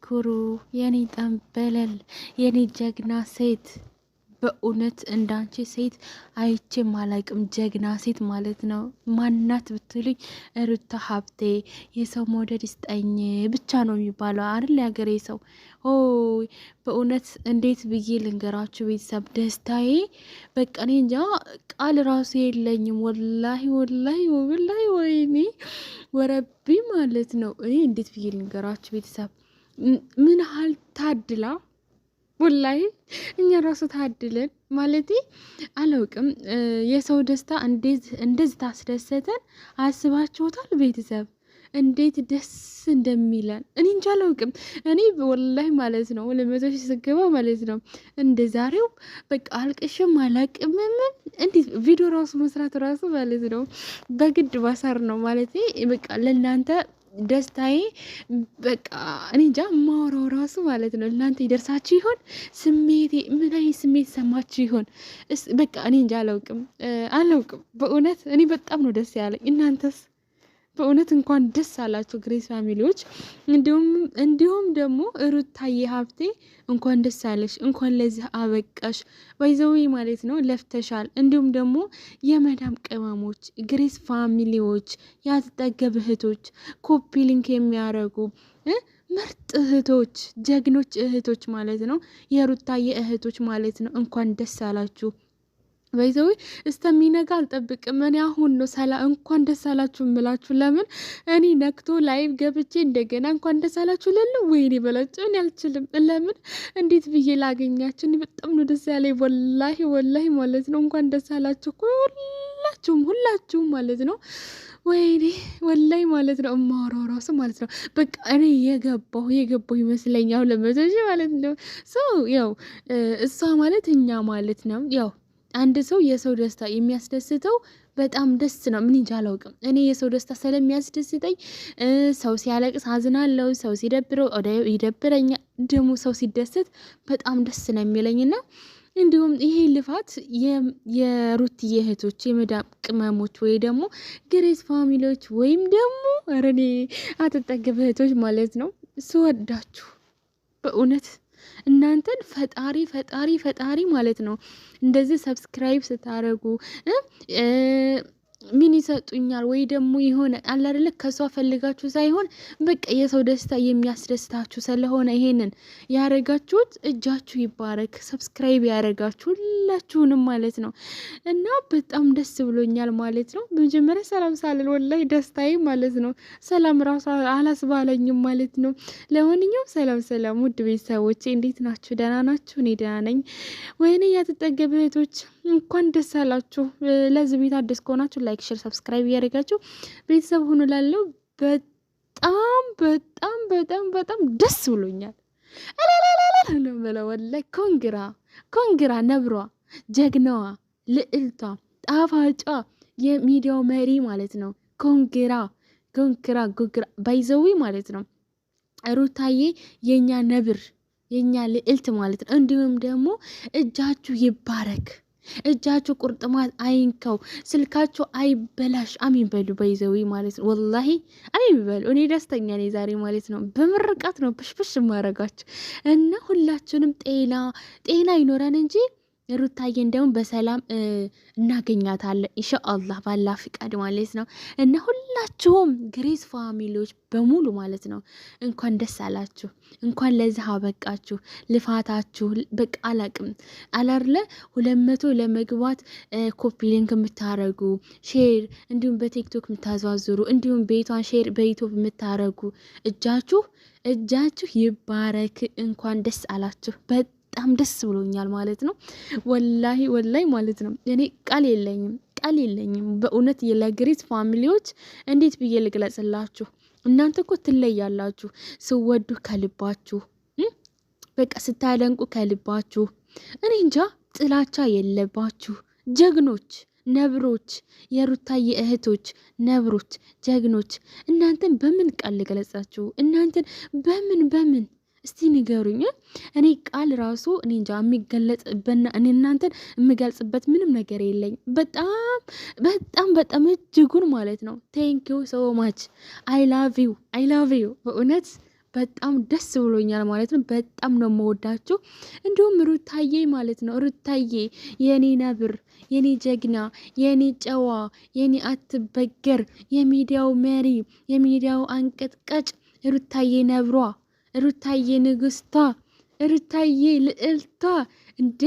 ኩሩ የኔ ጠንበለል የኔ ጀግና ሴት በእውነት እንዳንቺ ሴት አይቼ ማላቅም። ጀግና ሴት ማለት ነው። ማናት ብትሉኝ ሩታ ሀብቴ። የሰው መውደድ ይስጠኝ ብቻ ነው የሚባለው አይደል? ያገሬ ሰው ሆይ በእውነት እንዴት ብዬ ልንገራችሁ ቤተሰብ ደስታዬ በቃ እኔ እንጃ ቃል ራሱ የለኝም። ወላሂ ወላሂ ወላሂ ወይኔ ወረቢ ማለት ነው። እኔ እንዴት ብዬ ልንገራችሁ ቤተሰብ ምን ያህል ታድላ ወላሂ እኛ ራሱ ታድለን ማለት አላውቅም። የሰው ደስታ እንደዚህ ታስደሰተን አስባችሁታል? ቤተሰብ እንዴት ደስ እንደሚለን እኔ እንጃ አላውቅም። እኔ ወላሂ ማለት ነው 200 ሺህ ስገባ ማለት ነው እንደ ዛሬው በቃ አልቅሽም አላቅምም። እንዴት ቪዲዮ ራሱ መስራት ራሱ ማለት ነው በግድ ባሳር ነው ማለት በቃ ለእናንተ ደስታዬ በቃ እኔ እንጃ ማወራው ራሱ ማለት ነው እናንተ ይደርሳችሁ ይሆን? ስሜቴ ምን አይነት ስሜት ሰማችሁ ይሆን? በቃ እኔ እንጃ አላውቅም። በእውነት እኔ በጣም ነው ደስ ያለኝ። እናንተስ? በእውነት እንኳን ደስ አላችሁ ግሬስ ፋሚሊዎች። እንዲሁም ደግሞ ሩታዬ ሀብቴ እንኳን ደስ አለሽ፣ እንኳን ለዚህ አበቃሽ። ባይዘዊ ማለት ነው ለፍተሻል። እንዲሁም ደግሞ የመዳም ቅመሞች ግሬስ ፋሚሊዎች፣ ያልጠገብ እህቶች፣ ኮፒ ሊንክ የሚያረጉ ምርጥ እህቶች፣ ጀግኖች እህቶች ማለት ነው የሩታዬ እህቶች ማለት ነው እንኳን ደስ አላችሁ። በይዘዊ እስተሚነጋ አልጠብቅም። እኔ አሁን ነው እንኳን ደስ አላችሁ እምላችሁ። ለምን እኔ ነክቶ ላይቭ ገብቼ እንደገና እንኳን ደስ አላችሁ ለለ ወይኔ በላቸው። እኔ አልችልም። ለምን እንዴት ብዬ ላገኛችሁ? እኔ በጣም ነው ደስ ያለኝ ወላሂ ወላሂ ማለት ነው። እንኳን ደስ አላችሁ ሁላችሁም ማለት ነው። ወይኔ ወላይ ማለት ነው እማወራው ራሱ ማለት ነው በቃ እኔ የገባሁ ይመስለኛል 200 ሺህ ማለት ነው። ያው እሷ ማለት እኛ ማለት ነው ያው አንድ ሰው የሰው ደስታ የሚያስደስተው በጣም ደስ ነው። ምን እንጃ አላውቅም። እኔ የሰው ደስታ ስለሚያስደስተኝ ሰው ሲያለቅስ አዝናለሁ፣ ሰው ሲደብረው ይደብረኛል። ደግሞ ሰው ሲደሰት በጣም ደስ ነው የሚለኝና እንዲሁም ይሄ ልፋት የሩትዬ እህቶች የመዳም ቅመሞች ወይ ደግሞ ግሬስ ፋሚሊዎች ወይም ደግሞ ረኔ አትጠገብ እህቶች ማለት ነው ስወዳችሁ በእውነት እናንተን ፈጣሪ ማለት ነው እንደዚህ ሰብስክራይብ ስታረጉ ምን ይሰጡኛል ወይ ደግሞ የሆነ አለ አይደለ ከሷ ፈልጋችሁ ሳይሆን በቃ የሰው ደስታ የሚያስደስታችሁ ስለሆነ ይሄንን ያረጋችሁት እጃችሁ ይባረክ። ሰብስክራይብ ያረጋችሁ ሁላችሁንም ማለት ነው እና በጣም ደስ ብሎኛል ማለት ነው። በመጀመሪያ ሰላም ሳልል ወላይ ደስታዬ ማለት ነው ሰላም ራሱ አላስባለኝም ማለት ነው። ለማንኛውም ሰላም ውድ ቤተሰቦቼ እንዴት ናችሁ? ደህና ናችሁ? እኔ ደህና ነኝ። ወይኔ ያትጠገብ እህቶች እንኳን ደስ አላችሁ። ለዚህ ቤት አዲስ ከሆናችሁ ላይክ፣ ሼር፣ ሰብስክራይብ እያደረጋችሁ ቤተሰብ ሁኑ። ላለው በጣም ደስ ብሎኛል። ወላሂ ኮንግራ ነብሯ፣ ጀግናዋ፣ ልዕልቷ፣ ጣፋጯ የሚዲያው መሪ ማለት ነው። ኮንግራ ባይዘዊ ማለት ነው ሩታዬ የኛ ነብር የኛ ልዕልት ማለት ነው። እንዲሁም ደግሞ እጃችሁ ይባረክ፣ እጃችሁ ቁርጥማት አይንከው፣ ስልካችሁ አይበላሽ። አሚን በሉ ባይዘዊ ማለት ነው። ወላሂ አሚን በሉ። እኔ ደስተኛ ነኝ ዛሬ ማለት ነው። በምርቃት ነው ፍሽፍሽ ማረጋችሁ እና ሁላችንም ጤና ይኖረን እንጂ ሩታዬ እንደውም በሰላም እናገኛታለን ኢንሻአላህ ባላ ፍቃድ ማለት ነው። እና ሁላችሁም ግሬስ ፋሚሊዎች በሙሉ ማለት ነው እንኳን ደስ አላችሁ፣ እንኳን ለዚህ አበቃችሁ። ልፋታችሁ በቃ አላቅም አላርለ 200 ለመግባት ኮፒ ሊንክ የምታረጉ ሼር፣ እንዲሁም በቲክቶክ የምታዟዙሩ፣ እንዲሁም ቤቷን ሼር በዩቲዩብ የምታረጉ እጃችሁ ይባረክ። እንኳን ደስ አላችሁ። በጣም ደስ ብሎኛል ማለት ነው። ወላሂ ማለት ነው እኔ ቃል የለኝም በእውነት ለግሬስ ፋሚሊዎች እንዴት ብዬ ልግለጽላችሁ? እናንተ እኮ ትለያላችሁ። ስወዱ ከልባችሁ በቃ ስታደንቁ ከልባችሁ እኔ እንጃ ጥላቻ የለባችሁ ጀግኖች ነብሮች፣ የሩታዬ እህቶች ነብሮች ጀግኖች። እናንተን በምን ቃል ልገለጻችሁ? እናንተን በምን እስቲ ንገሩኝ። እኔ ቃል ራሱ እኔ እንጃ የሚገለጽበትና እኔ እናንተን የምገልጽበት ምንም ነገር የለኝ። በጣም እጅጉን ማለት ነው። ቴንክ ዩ ሶ ማች አይ ላቭ ዩ በእውነት በጣም ደስ ብሎኛል ማለት ነው። በጣም ነው የምወዳችሁ። እንዲሁም ሩታዬ ማለት ነው ሩታዬ የኔ ነብር፣ የኔ ጀግና፣ የኔ ጨዋ፣ የኔ አትበገር፣ የሚዲያው መሪ፣ የሚዲያው አንቀጥቃጭ ሩታዬ ነብሯ፣ ሩታዬ ንግስቷ፣ ሩታዬ ልዕልቷ እንዴ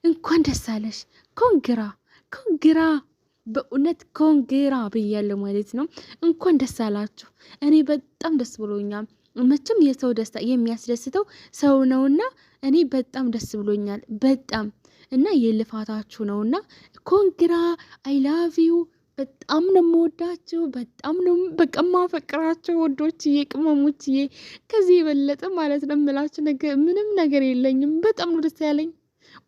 እንኳን ደስ አለሽ። ኮንግራ ኮንግራ፣ በእውነት ኮንግራ ብያለሁ ማለት ነው። እንኳን ደስ አላችሁ። እኔ በጣም ደስ ብሎኛል። መቼም የሰው ደስታ የሚያስደስተው ሰው ነውና እኔ በጣም ደስ ብሎኛል። በጣም እና የልፋታችሁ ነውና ኮንግራ። አይ ላቭ ዩ። በጣም ነው የምወዳችሁ። በጣም ነው በቃ የማፈቅራችሁ ወዶችዬ፣ ቅመሞችዬ። ከዚህ የበለጠ ማለት ነው የምላችሁ ነገር ምንም ነገር የለኝም። በጣም ነው ደስ ያለኝ።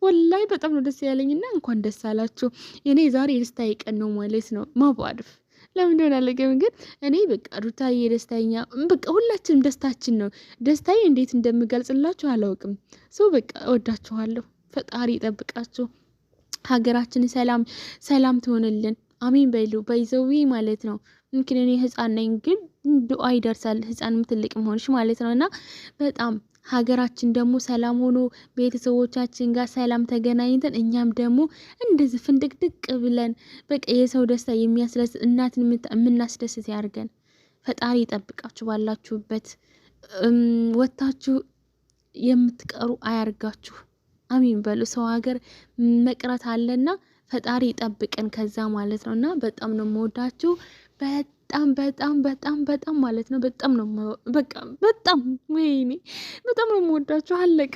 ወላይ በጣም ነው ደስ ያለኝና እንኳን ደስ አላችሁ። እኔ ዛሬ የደስታዬ ቀን ነው ማለት ነው። ማባድፍ ለምን እንደሆነ አለገም፣ ግን እኔ በቃ ሩታዬ ደስተኛ፣ በቃ ሁላችንም ደስታችን ነው። ደስታዬ እንዴት እንደምገልጽላችሁ አላውቅም። ሰው በቃ እወዳችኋለሁ። ፈጣሪ ይጠብቃችሁ። ሀገራችን ሰላም ትሆንልን። አሚን በሉ። በይዘዊ ማለት ነው። ምክንያቱም እኔ ህፃን ነኝ፣ ግን ዱአ ይደርሳል ህፃንም ትልቅም ሆንሽ ማለት ነው። እና በጣም ሀገራችን ደግሞ ሰላም ሆኖ ቤተሰቦቻችን ጋር ሰላም ተገናኝተን እኛም ደግሞ እንደዚህ ፍንድቅድቅ ብለን በቃ የሰው ደስታ የሚያስደስት እናትን የምናስደስት ያርገን። ፈጣሪ ይጠብቃችሁ። ባላችሁበት ወታችሁ የምትቀሩ አያርጋችሁ። አሚን በሉ። ሰው ሀገር መቅረት አለና ፈጣሪ ይጠብቀን ከዛ ማለት ነው። እና በጣም ነው የምወዳችሁ። በጣም ማለት ነው። በጣም ነው በቃ በጣም ወይኔ በጣም ነው የምወዳችሁ። አለቀ።